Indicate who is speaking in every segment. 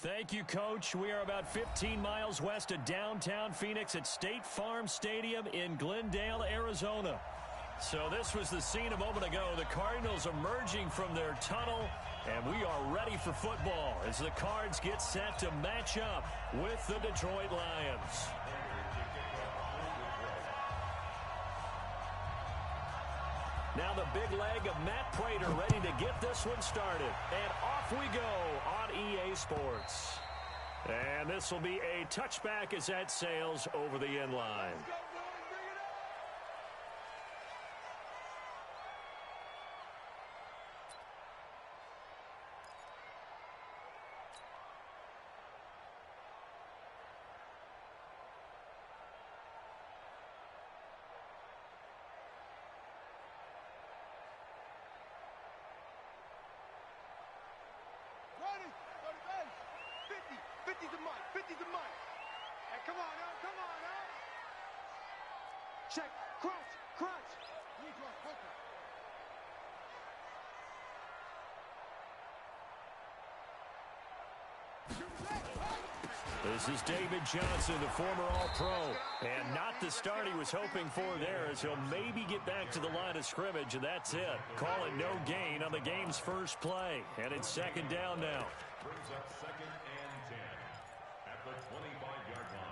Speaker 1: Thank you, Coach. We are about 15 miles west of downtown Phoenix at State Farm Stadium in Glendale, Arizona. So this was the scene a moment ago. The Cardinals emerging from their tunnel, and we are ready for football as the Cards get set to match up with the Detroit Lions. Now the big leg of Matt Prater ready to get this one started. And off we go on EA Sports. And this will be a touchback as that sails over the end line.
Speaker 2: Check, crunch, crunch.
Speaker 1: This is David Johnson, the former All-Pro, and not the start he was hoping for there, as he'll maybe get back to the line of scrimmage, and that's it. Call it no gain on the game's first play, and it's second down now.
Speaker 3: Brings up 2nd and 10 at the 25-yard line.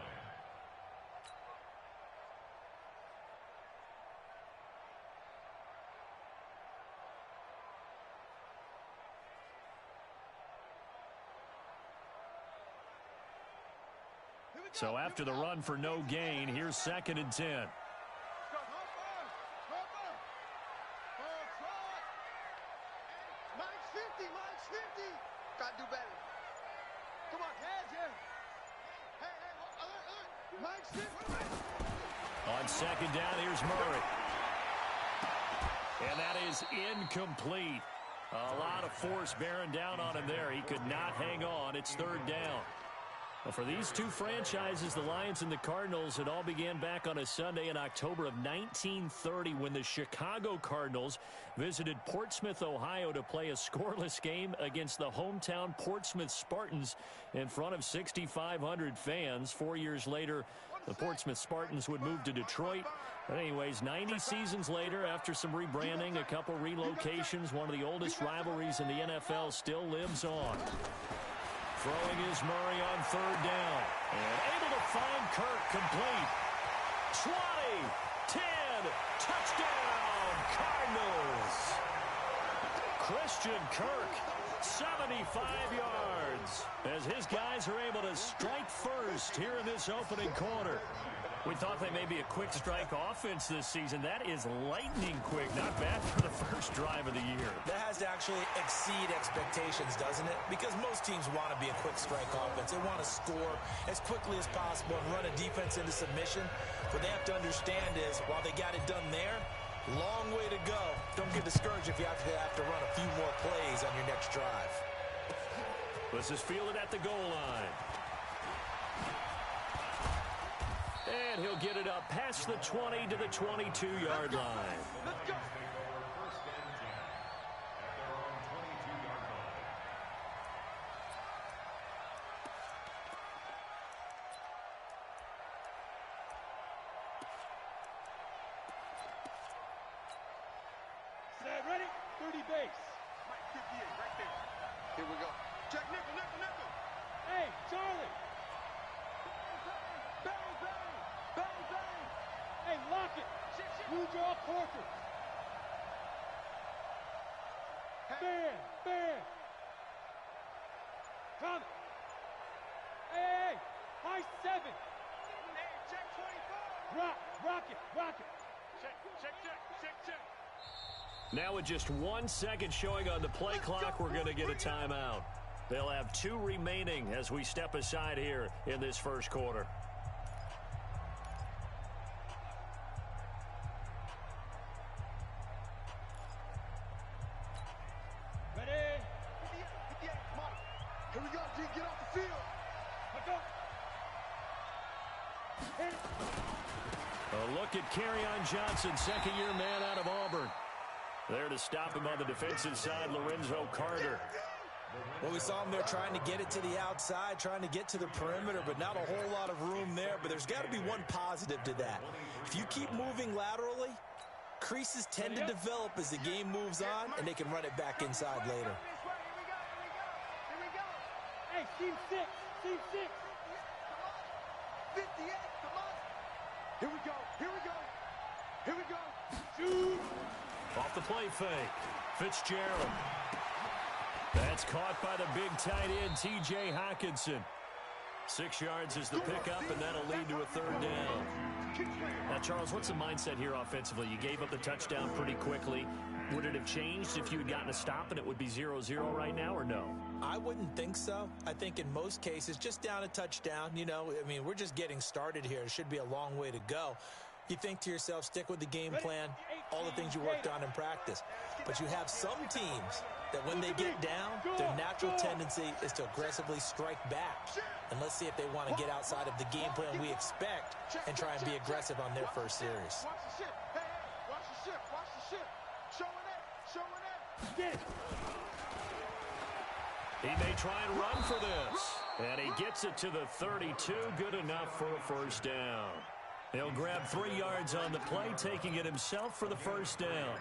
Speaker 1: So after the run for no gain, here's 2nd and 10.
Speaker 2: Got to do better. Come on, hands here. Hey, Mike's 50.
Speaker 1: On 2nd down, here's Murray. And that is incomplete. A lot of force bearing down on him there. He could not hang on. It's 3rd down. Well, for these two franchises, the Lions and the Cardinals, it all began back on a Sunday in October of 1930 when the Chicago Cardinals visited Portsmouth, Ohio to play a scoreless game against the hometown Portsmouth Spartans in front of 6,500 fans. 4 years later, the Portsmouth Spartans would move to Detroit. But anyways, 90 seasons later, after some rebranding, a couple relocations, one of the oldest rivalries in the NFL still lives on. Throwing is Murray on 3rd down. And able to find Kirk complete. 20, 10, touchdown, Cardinals. Christian Kirk, 75 yards, as his guys are able to strike first here in this opening quarter. We thought they may be a quick strike offense this season. That is lightning quick. Not bad for the first drive of the year.
Speaker 4: That has to actually exceed expectations, doesn't it? Because most teams want to be a quick strike offense. They want to score as quickly as possible and run a defense into submission. What they have to understand is, while they got it done there, long way to go. Don't get discouraged if you have to run a few more plays on your next drive.
Speaker 1: This is fielded at the goal line. And he'll get it up past the 20 to the 22-yard line.
Speaker 2: Let's go.
Speaker 5: Set, ready? 30 base.
Speaker 2: Mike 58 right there. Here we go. Check nickel, nickel, nickel.
Speaker 5: Hey, Charlie.
Speaker 2: Bang, bang, bang, bang.
Speaker 5: Hey, lock it. Blue draw quarters. Bam, bam. Come. Hey, high 7.
Speaker 2: Hey, check 24.
Speaker 5: Rock it, rock it.
Speaker 2: Check.
Speaker 1: Now with just 1 second showing on the play clock, we're going to get a timeout. They'll have 2 remaining as we step aside here in this first quarter.
Speaker 5: Ready?
Speaker 2: 58, come on. Here we go, G, get off the field.
Speaker 5: Let's go. Hit it.
Speaker 1: A look at Kerryon Johnson, second-year man out of Auburn. There to stop him on the defensive side, Lorenzo Carter.
Speaker 4: Well, we saw him there trying to get it to the outside, trying to get to the perimeter, but not a whole lot of room there. But there's got to be one positive to that. If you keep moving laterally, creases tend to develop as the game moves on, and they can run it back inside later.
Speaker 5: Hey, team six. Team six.
Speaker 2: 58, come on. Here we go. Here we go. Here we go.
Speaker 5: Shoot.
Speaker 1: Off the play fake. Fitzgerald. That's caught by the big tight end, T.J. Hockenson. 6 yards is the pickup, and that'll lead to a third down. Now, Charles, what's the mindset here offensively? You gave up the touchdown pretty quickly. Would it have changed if you had gotten a stop and it would be 0-0 right now, or no?
Speaker 4: I wouldn't think so. I think in most cases, just down a touchdown, you know, I mean, we're just getting started here. It should be a long way to go. You think to yourself, stick with the game plan, all the things you worked on in practice. But you have some teams that when they get down, their natural tendency is to aggressively strike back. And let's see if they want to get outside of the game plan we expect and try and be aggressive on their first series.
Speaker 2: Watch the ship. Hey, hey, watch the ship. Watch the ship. Showing it. Showing it.
Speaker 5: Get it.
Speaker 1: He may try and run for this. And he gets it to the 32. Good enough for a first down. He'll grab 3 yards on the play, taking it himself for the first down.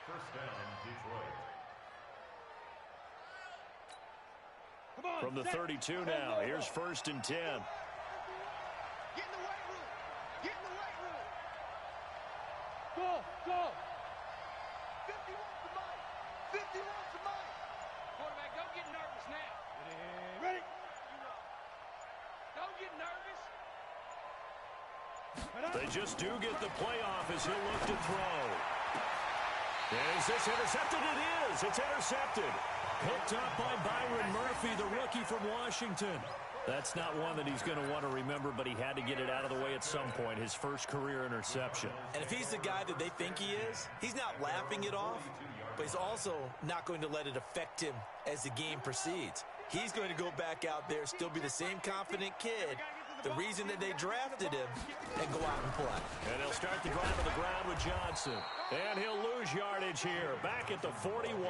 Speaker 3: First down, Detroit.
Speaker 5: Come on.
Speaker 1: From the
Speaker 5: set.
Speaker 1: 32 now, here's 1st and 10.
Speaker 2: Get in the weight room. Get in the weight room.
Speaker 5: Go. Go.
Speaker 2: 50 wants the mic. 50 wants the mic.
Speaker 6: Quarterback, don't get nervous now.
Speaker 5: Ready.
Speaker 6: Don't get nervous.
Speaker 1: They just do get the playoff as he'll look to throw. Is this intercepted? It is. It's intercepted. Picked up by Byron Murphy, the rookie from Washington. That's not one that he's going to want to remember, but he had to get it out of the way at some point, his first career interception.
Speaker 4: And if he's the guy that they think he is, he's not laughing it off, but he's also not going to let it affect him as the game proceeds. He's going to go back out there, still be the same confident kid, the reason that they drafted him, and go out and play.
Speaker 1: And he'll start the drive on the ground with Johnson. And he'll lose yardage here, back at the 41.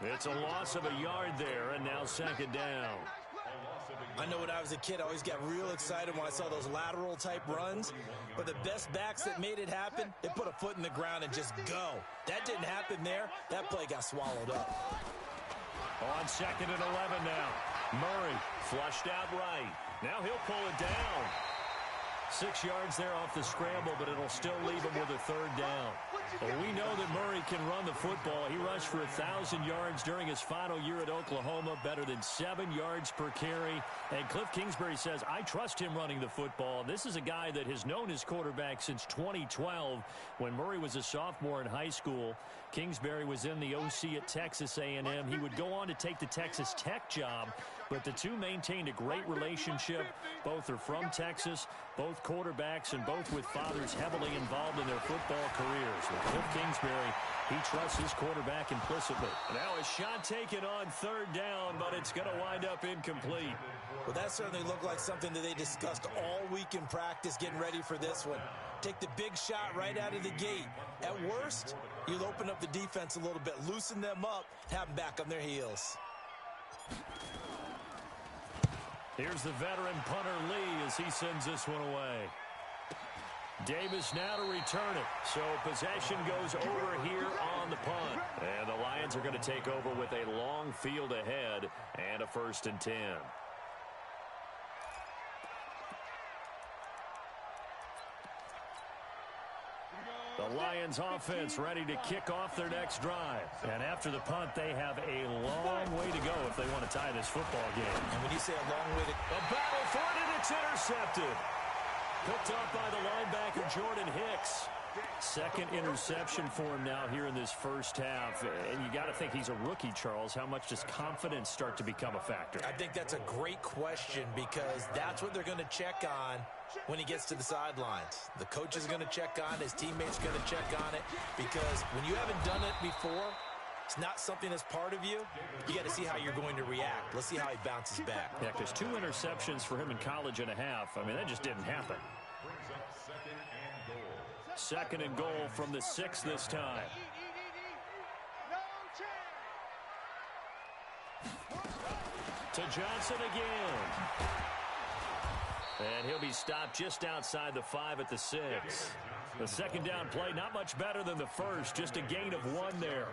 Speaker 1: It's a loss of a yard there, and now 2nd down.
Speaker 4: I know when I was a kid, I always got real excited when I saw those lateral-type runs. But the best backs that made it happen, they put a foot in the ground and just go. That didn't happen there. That play got swallowed up.
Speaker 1: On 2nd and 11 now. Murray flushed out right. Now he'll pull it down. 6 yards there off the scramble, but it'll still leave him with a 3rd down. Well, we know that Murray can run the football. He rushed for 1,000 yards during his final year at Oklahoma, better than 7 yards per carry. And Cliff Kingsbury says, I trust him running the football. This is a guy that has known his quarterback since 2012 when Murray was a sophomore in high school. Kingsbury was in the OC at Texas A&M. He would go on to take the Texas Tech job, but the two maintained a great relationship. Both are from Texas, both quarterbacks, and both with fathers heavily involved in their football careers. With Cliff Kingsbury, he trusts his quarterback implicitly. Now a shot taken on 3rd down, but it's going to wind up incomplete.
Speaker 4: Well, that certainly looked like something that they discussed all week in practice, getting ready for this one. Take the big shot right out of the gate. At worst, you'll open up the defense a little bit, loosen them up, have them back on their heels.
Speaker 1: Here's the veteran punter Lee as he sends this one away. Davis now to return it. So possession goes over here on the punt. And the Lions are going to take over with a long field ahead and a 1st and 10. The Lions offense ready to kick off their next drive. And after the punt, they have a long way to go if they want to tie this football game.
Speaker 4: And when you say a long way to go,
Speaker 1: A battle for it, and it's intercepted. Picked up by the linebacker, Jordan Hicks. 2nd interception for him now here in this first half. And you got to think he's a rookie, Charles. How much does confidence start to become a factor?
Speaker 4: I think that's a great question because that's what they're going to check on when he gets to the sidelines. The coach is going to check on it. His teammates are going to check on it because when you haven't done it before, it's not something that's part of you. You got to see how you're going to react. Let's see how he bounces back.
Speaker 1: Yeah, because 2 interceptions for him in college and a half. I mean, that just didn't happen.
Speaker 3: Brings up 2nd and goal.
Speaker 1: 2nd and goal from the 6 this time.
Speaker 2: No chance.
Speaker 1: To Johnson again. And he'll be stopped just outside the 5 at the 6. The second down play, not much better than the first, just a gain of 1 there.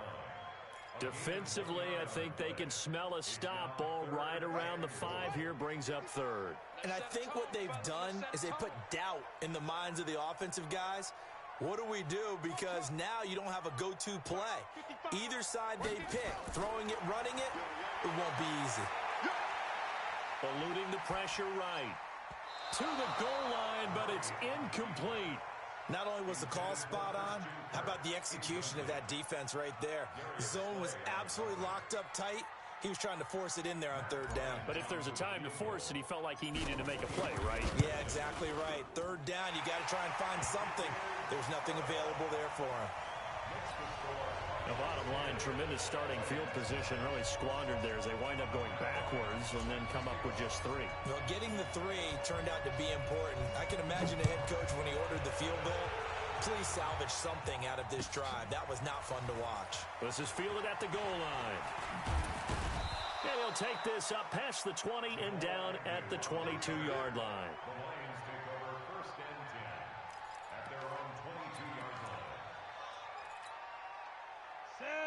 Speaker 1: Defensively, I think they can smell a stop. Ball right around the 5 here, brings up 3rd.
Speaker 4: And I think what they've done is they put doubt in the minds of the offensive guys. What do we do? Because now you don't have a go-to play. Either side they pick, throwing it, running it, it won't be easy.
Speaker 1: Eluding the pressure right. To the goal line, but it's incomplete.
Speaker 4: Not only was the call spot on, how about the execution of that defense right there? The zone was absolutely locked up tight. He was trying to force it in there on 3rd down.
Speaker 1: But if there's a time to force it, he felt like he needed to make a play, right?
Speaker 4: Yeah, exactly right. 3rd down, you got to try and find something. There's nothing available there for him.
Speaker 1: The bottom line, tremendous starting field position, really squandered there as they wind up going backwards and then come up with just 3.
Speaker 4: Well, getting the 3 turned out to be important. I can imagine the head coach when he ordered the field goal. Please salvage something out of this drive. That was not fun to watch.
Speaker 1: This is fielded at the goal line. And he'll take this up past the 20 and down at the 22-yard line.
Speaker 3: The Lions take over 1st and 10 at their own 22-yard line.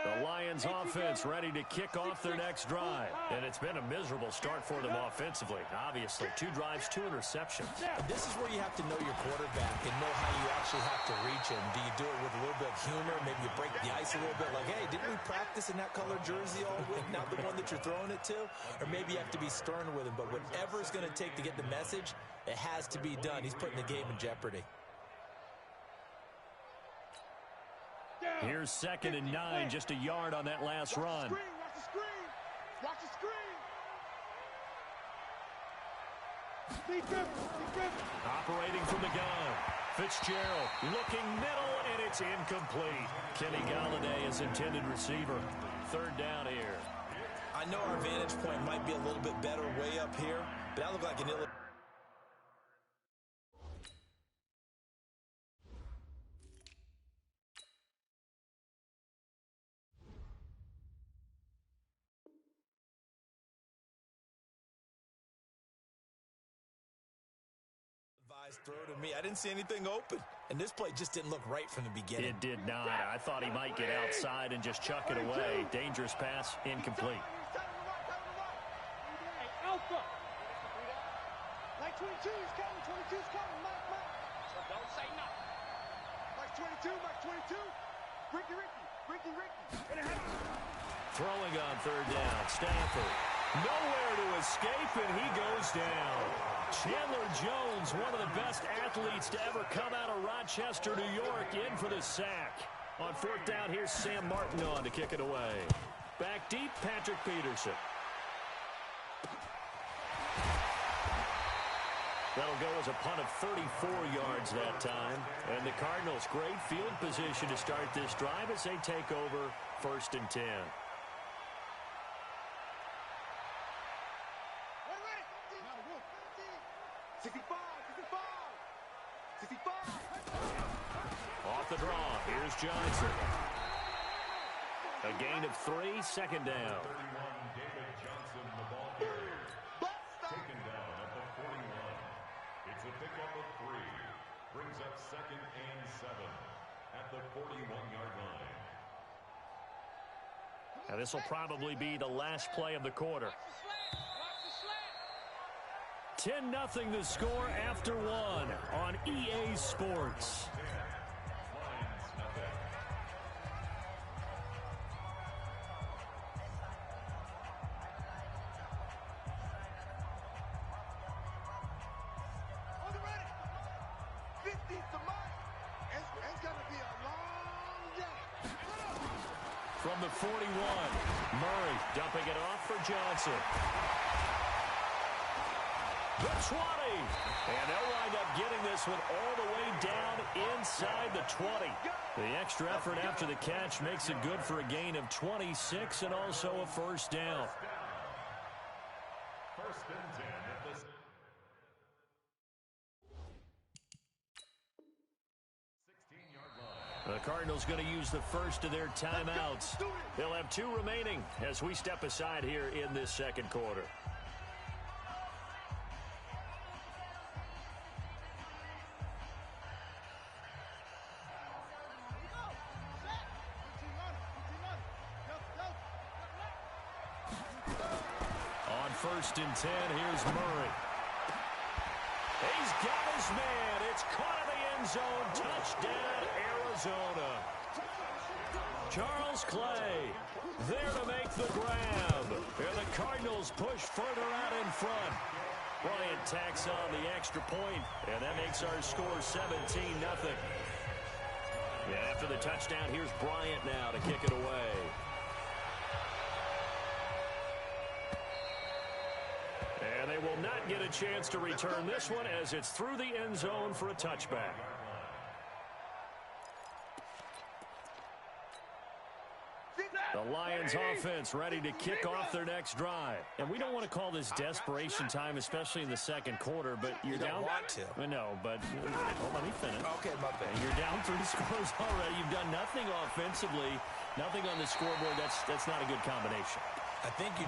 Speaker 1: The Lions offense ready to kick off their next drive. And it's been a miserable start for them offensively. Obviously, 2 drives, 2 interceptions.
Speaker 4: This is where you have to know your quarterback and know how you actually have to reach him. Do you do it with a little bit of humor? Maybe you break the ice a little bit like, hey, didn't we practice in that color jersey all week, not the one that you're throwing it to? Or maybe you have to be stern with him. But whatever it's going to take to get the message, it has to be done. He's putting the game in jeopardy.
Speaker 1: Here's 2nd and 9, just a yard on that last run.
Speaker 5: Watch the screen. Watch the screen.
Speaker 1: Operating from the gun. Fitzgerald looking middle, and it's incomplete. Kenny Golladay is intended receiver. 3rd down here.
Speaker 4: I know our vantage point might be a little bit better way up here, but that looked like an throw to me. I didn't see anything open, and this play just didn't look right from the beginning.
Speaker 1: It did not. I thought he might get outside and just chuck it away. Dangerous pass, incomplete.
Speaker 5: Hey, Alpha. Like 22 is coming. 22 is coming. Mike.
Speaker 6: So don't say nothing.
Speaker 5: Mike 22. Mike 22. Ricky.
Speaker 1: Throwing on 3rd down. Stafford. Nowhere to escape, and he goes down. Chandler Jones, one of the best athletes to ever come out of Rochester, New York, in for the sack. On 4th down, here's Sam Martin on to kick it away. Back deep, Patrick Peterson. That'll go as a punt of 34 yards that time. And the Cardinals, great field position to start this drive as they take over 1st and 10.
Speaker 5: 65.
Speaker 1: Off the draw, here's Johnson. A gain of 3, 2nd down.
Speaker 3: 31, David Johnson, the ball carrier. Taken down at the 41. It's a pickup of 3. Brings up 2nd and 7 at the 41-yard line.
Speaker 1: Now this will probably be the last play of the quarter. 10-0 the score after 1 on EA Sports. From the 41, Murray dumping it off for Johnson. The 20, and they'll wind up getting this one all the way down inside the 20. The extra effort after the catch makes it good for a gain of 26 and also a 1st down.
Speaker 3: 1st and 10 at the 16-yard line.
Speaker 1: The Cardinals going to use the first of their timeouts. They'll have 2 remaining as we step aside here in this 2nd quarter. 1st and 10. Here's Murray. He's got his man. It's caught in the end zone. Touchdown, Arizona. Charles Clay there to make the grab. And the Cardinals push further out in front. Bryant tacks on the extra point, and that makes our score 17-0. Yeah, after the touchdown, here's Bryant now to kick it away. And they will not get a chance to return this one as it's through the end zone for a touchback. The Lions offense ready to kick off their next drive. And we don't want to call this desperation time, especially in the second quarter, but you're down.
Speaker 4: Want to.
Speaker 1: No, but well, let me finish.
Speaker 4: Okay, my bad.
Speaker 1: You're down 3 scores already. You've done nothing offensively, nothing on the scoreboard. That's not a good combination.
Speaker 4: I think you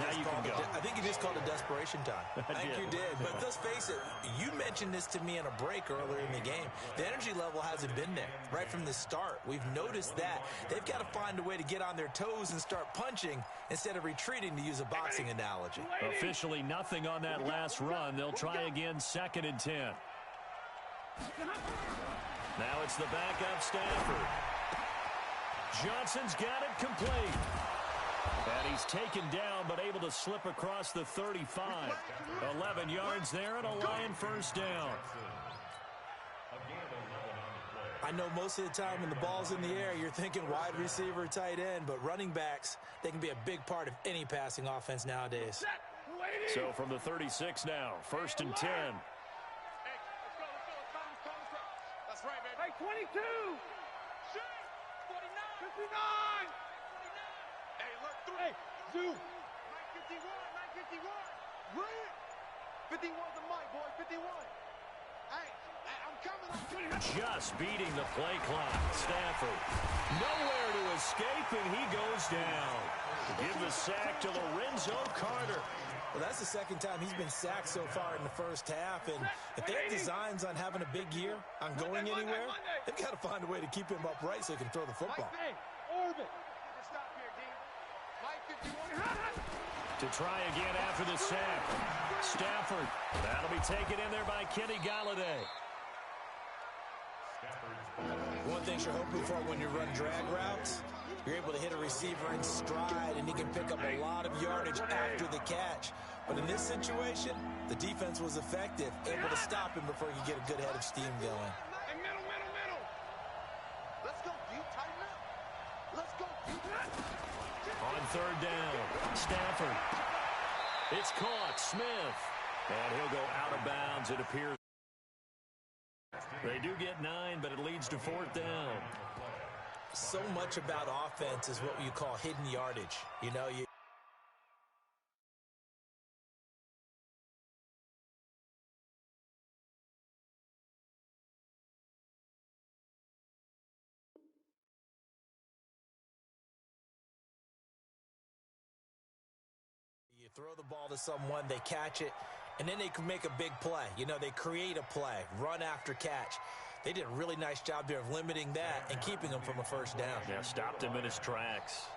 Speaker 4: just called it desperation time. I think you did. But let's face it, you mentioned this to me in a break earlier in the game. The energy level hasn't been there right from the start. We've noticed that. They've got to find a way to get on their toes and start punching instead of retreating, to use a boxing analogy.
Speaker 1: Officially nothing on that last run. They'll try again 2nd and 10. Now it's the backup Stafford. Johnson's got it complete. And he's taken down, but able to slip across the 35. 11 yards there and a Lion 1st down.
Speaker 4: I know most of the time when the ball's in the air, you're thinking wide receiver, tight end, but running backs, they can be a big part of any passing offense nowadays.
Speaker 1: So from the 36 now, 1st and 10.
Speaker 5: Hey, that's right, baby. Hey, 22. 49. 59. Hey, look through. Hey, Zoo. 951. Right. 51's the mic, boy. 51. Hey, I'm coming.
Speaker 1: Just beating the play clock. Stafford nowhere to escape, and he goes down. Give the sack to Lorenzo Carter.
Speaker 4: Well, that's the second time he's been sacked so far in the first half, and if they have designs on having a big year, on going anywhere, they've got to find a way to keep him upright so he can throw the football.
Speaker 5: Orbit. Stop here, D.
Speaker 1: To try again after the sack. Stafford. That'll be taken in there by Kenny Golladay.
Speaker 4: One thing you're hoping for when you run drag routes, you're able to hit a receiver in stride, and he can pick up a lot of yardage after the catch. But in this situation, the defense was effective, able to stop him before he could get a good head of steam going.
Speaker 5: Hey, middle. Let's go, D. Tighten up. Let's go, D.
Speaker 1: On 3rd down, Stafford. It's caught. Smith. And he'll go out of bounds, it appears. They do get 9, but it leads to 4th down.
Speaker 4: So much about offense is what you call hidden yardage. You know, you throw the ball to someone, they catch it, and then they can make a big play. You know, they create a play, run after catch. They did a really nice job there of limiting that and keeping him from a 1st down.
Speaker 1: Yeah, stopped him in his tracks.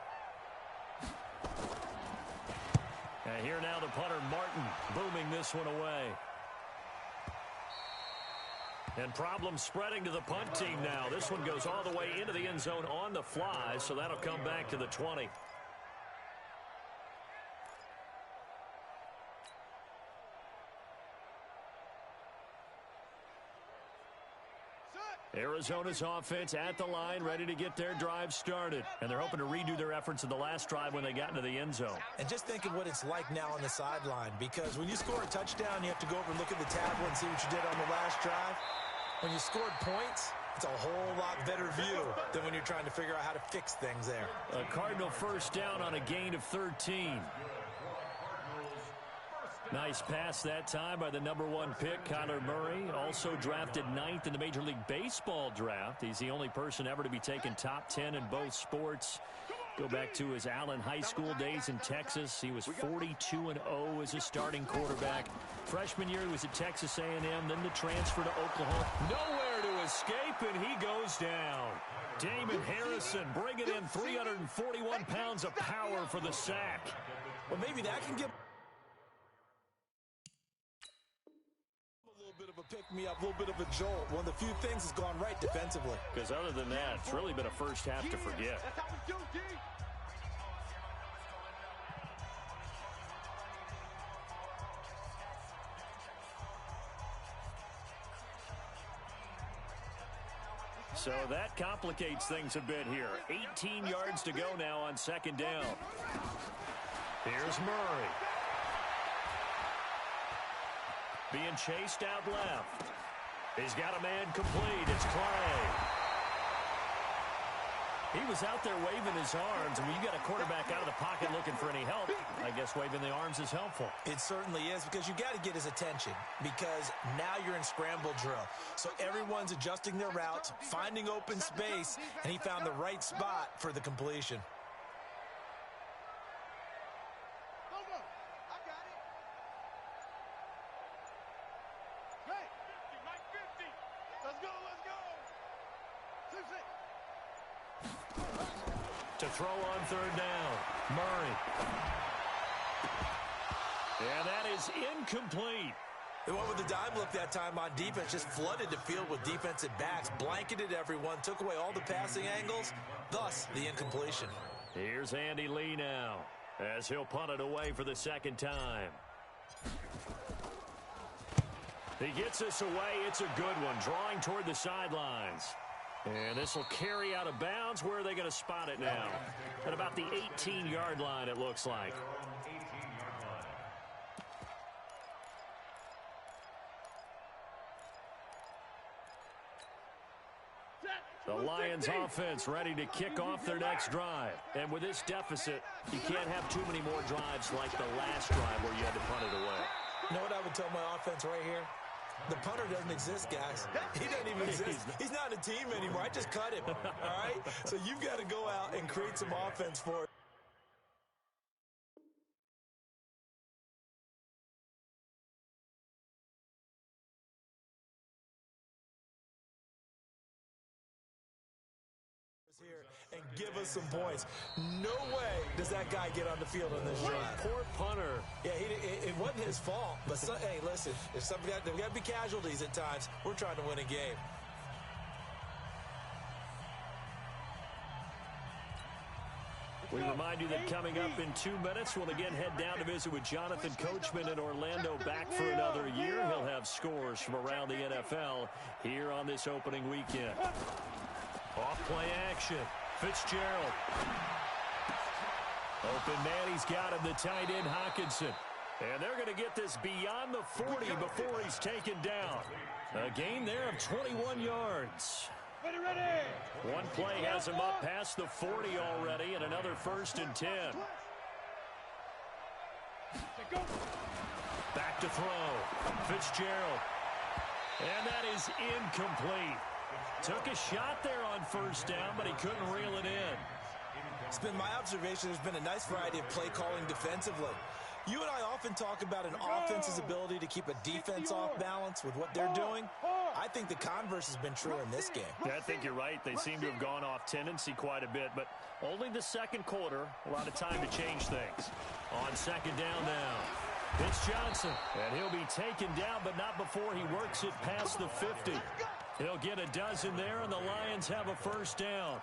Speaker 1: And here now the punter, Martin, booming this one away. And problems spreading to the punt team now. This one goes all the way into the end zone on the fly, so that'll come back to the 20. Arizona's offense at the line, ready to get their drive started. And they're hoping to redo their efforts in the last drive when they got into the end zone.
Speaker 4: And just think of what it's like now on the sideline, because when you score a touchdown, you have to go over and look at the tablet and see what you did on the last drive. When you scored points, it's a whole lot better view than when you're trying to figure out how to fix things there.
Speaker 1: A Cardinal 1st down on a gain of 13. Nice pass that time by the #1 pick, Kyler Murray. Also drafted 9th in the Major League Baseball draft. He's the only person ever to be taken top 10 in both sports. Go back to his Allen High School days in Texas. He was 42-0 as a starting quarterback. Freshman year, he was at Texas A&M, then the transfer to Oklahoma. Nowhere to escape, and he goes down. Damon Harrison bringing in 341 pounds of power for the sack.
Speaker 4: Well, maybe that can give pick-me-up, a little bit of a jolt. One of the few things that's gone right defensively.
Speaker 1: Because other than that, it's really been a first half to forget.
Speaker 2: That's how we do, D.
Speaker 1: So that complicates things a bit here. 18 yards to go now on second down. Here's Murray. Being chased out left. He's got a man complete. It's Clay. He was out there waving his arms, and when you got a quarterback out of the pocket looking for any help, I guess waving the arms is helpful.
Speaker 4: It certainly is, because you got to get his attention, because now you're in scramble drill. So everyone's adjusting their routes, finding open space, and he found the right spot for the completion.
Speaker 2: Hold on. I got it. Hey, 50, Mike, 50. Let's go, let's go. 6-6.
Speaker 1: To throw on third down, Murray. And that is incomplete.
Speaker 4: They went with the dime look that time on defense, just flooded the field with defensive backs, blanketed everyone, took away all the passing angles, thus the incompletion.
Speaker 1: Here's Andy Lee now, as he'll punt it away for the second time. He gets us away. It's a good one, drawing toward the sidelines. And this will carry out of bounds. Where are they going to spot it now? At about the 18-yard line, it looks like. The Lions offense ready to kick off their next drive. And with this deficit, you can't have too many more drives like the last drive where you had to punt it away.
Speaker 4: You know what I would tell my offense right here? The punter doesn't exist, guys. He doesn't even exist. He's not a team anymore. I just cut him, all right? So you've got to go out and create some offense for it. Here and give us some points. No way does that guy get on the field on this drive.
Speaker 1: Poor punter.
Speaker 4: Yeah, it wasn't his fault. But hey, listen, if there got to be casualties at times. We're trying to win a game.
Speaker 1: We remind you that coming up in 2 minutes, we'll again head down to visit with Jonathan Coachman in Orlando, back for another year. He'll have scores from around the NFL here on this opening weekend. Off-play action. Fitzgerald. Open man, he's got him, the tight end, Hockenson. And they're going to get this beyond the 40 before he's taken down. A gain there of 21 yards. One play has him up past the 40 already, and another 1st and 10. Back to throw. Fitzgerald. And that is incomplete. Took a shot there on 1st down, but he couldn't reel it in.
Speaker 4: It's been my observation there's been a nice variety of play calling defensively. You and I often talk about an offense's ability to keep a defense off balance with what they're doing. I think the converse has been true in this game.
Speaker 1: Yeah, I think you're right. They seem to have gone off tendency quite a bit, but only the second quarter, a lot of time to change things. On second down now, it's Johnson, and he'll be taken down, but not before he works it past the 50. He'll get a dozen there, and the Lions have a 1st down.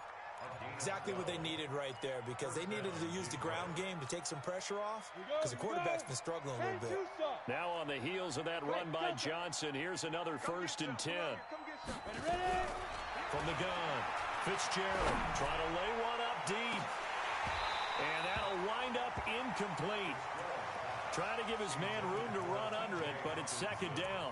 Speaker 4: Exactly what they needed right there, because they needed to use the ground game to take some pressure off, because the quarterback's been struggling a little bit.
Speaker 1: Now on the heels of that run by Johnson, here's another 1st and 10. From the gun, Fitzgerald trying to lay one up deep. And that'll wind up incomplete. Trying to give his man room to run under it, but it's second down.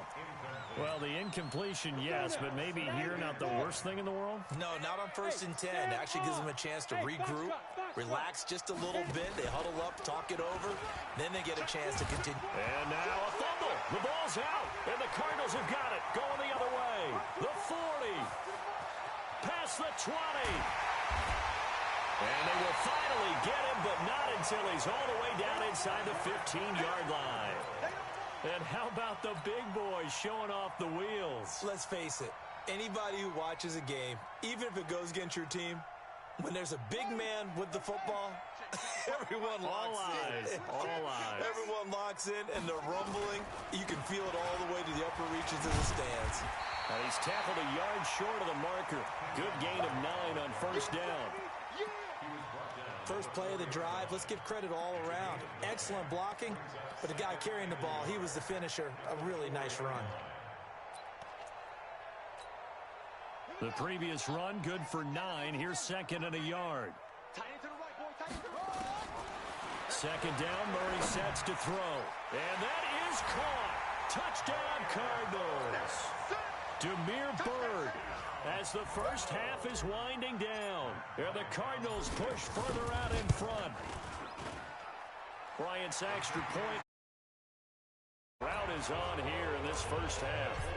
Speaker 1: Well, the incompletion, yes, but maybe here not the worst thing in the world?
Speaker 4: No, not on 1st and 10. It actually gives them a chance to regroup, relax just a little bit. They huddle up, talk it over, then they get a chance to continue.
Speaker 1: And now a fumble. The ball's out, and the Cardinals have got it. Going the other way. The 40. Past the 20. And they will finally get him, but not until he's all the way down inside the 15-yard line. And how about the big boys showing off the wheels?
Speaker 4: Let's face it, anybody who watches a game, even if it goes against your team, When there's a big man with the football, everyone locks in.
Speaker 1: All eyes.
Speaker 4: Everyone locks in, and the rumbling, you can feel it all the way to the upper reaches of the stands.
Speaker 1: And he's tackled a yard short of the marker. Good gain of 9 on first down.
Speaker 4: First play of the drive, let's give credit all around. Excellent blocking, but the guy carrying the ball, he was the finisher. A really nice run.
Speaker 1: The previous run, good for 9. Here's second and a yard. Second down, Murray sets to throw. And that is caught. Touchdown, Cardinals. Damiere Byrd, as the first half is winding down. And the Cardinals push further out in front. Bryant's extra point. Route is on here in this first half.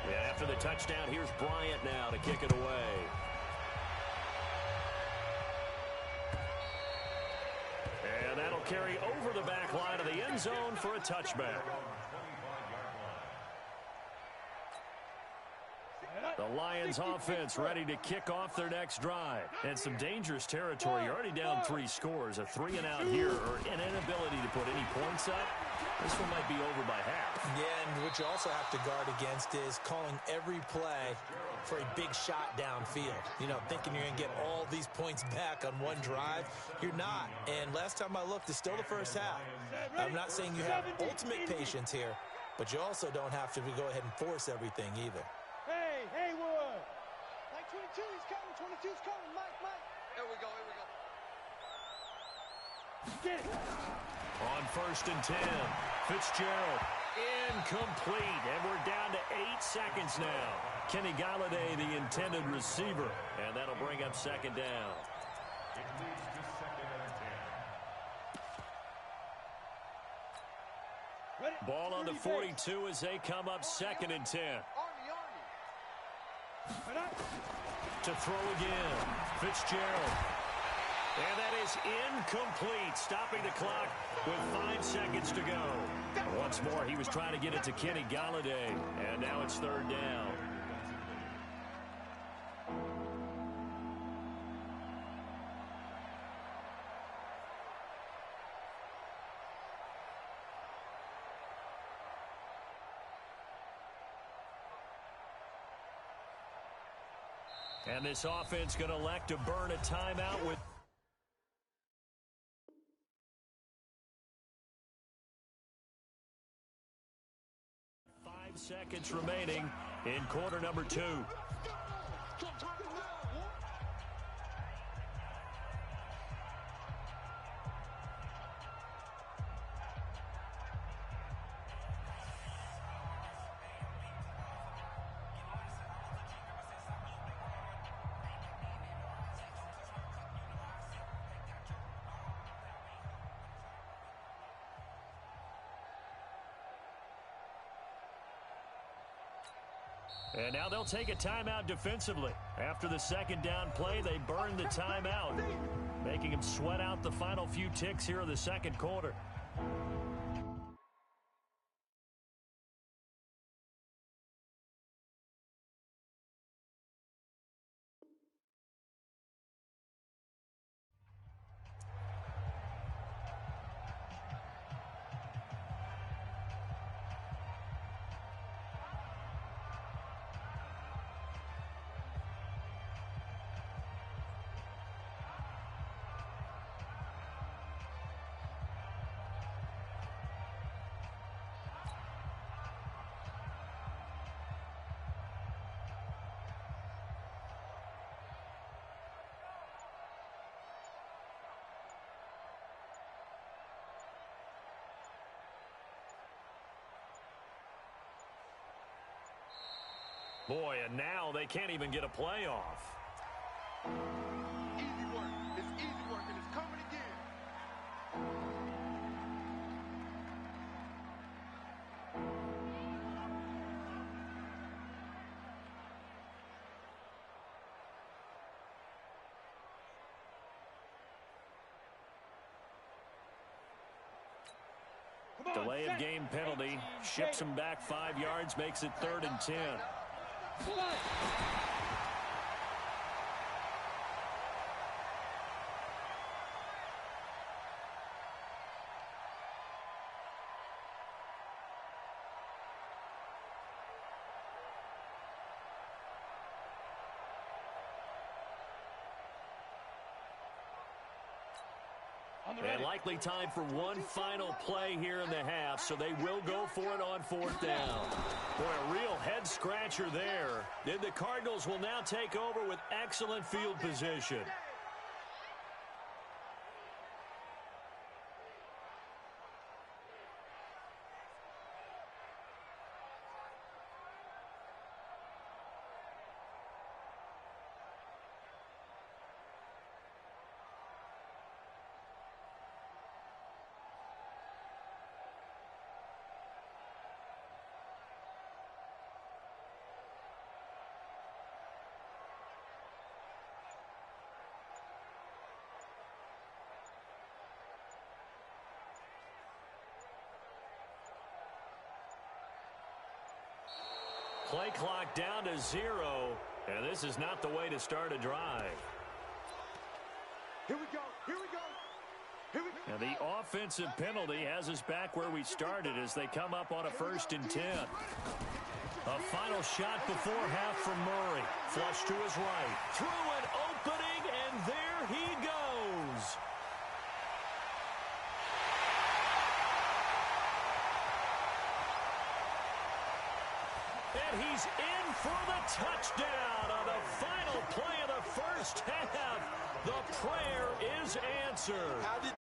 Speaker 1: And after the touchdown, here's Bryant now to kick it away. And that'll carry over the back line of the end zone for a touchback. The Lions offense ready to kick off their next drive. And some dangerous territory. You're already down 3 scores. A 3-and-out here or an inability to put any points up. This one might be over by half.
Speaker 4: Yeah, and what you also have to guard against is calling every play for a big shot downfield. You know, thinking you're going to get all these points back on one drive. You're not. And last time I looked, it's still the first half. I'm not saying you have ultimate patience here, but you also don't have to go ahead and force everything either.
Speaker 2: Hey, Haywood. Like 22, he's coming. 22's coming. Mike.
Speaker 5: Here we go.
Speaker 2: Get it.
Speaker 1: On first and 10, Fitzgerald incomplete, and we're down to 8 seconds now. Kenny Galladay, the intended receiver, and that'll bring up second down.
Speaker 3: It leads to second and 10.
Speaker 1: Ball on the 42 as they come up second and 10. To throw again, Fitzgerald. And that is incomplete, stopping the clock with 5 seconds to go. Once more, he was trying to get it to Kenny Galladay, and now it's third down. And this offense going to elect to burn a timeout with 5 seconds remaining in quarter number 2. And now they'll take a timeout defensively. After the second down play, they burn the timeout, making them sweat out the final few ticks here in the second quarter. Boy, and now they can't even get a playoff.
Speaker 5: Easy work. It's easy work, and it's coming again.
Speaker 1: Delay of game penalty. Ships him back 5 yards, makes it 3rd and 10. And likely time for one final play here in the half, so they will go for it on fourth down. Boy, a real head-scratcher there. Then the Cardinals will now take over with excellent field position. Play clock down to 0, and this is not the way to start a drive.
Speaker 2: Here we go. Here we go. Here we go.
Speaker 1: And the offensive penalty has us back where we started as they come up on a 1st and 10. A final shot before half from Murray. Flush to his right. Through an opening, and there he goes. And he's in for the touchdown on the final play of the first half. The prayer is answered.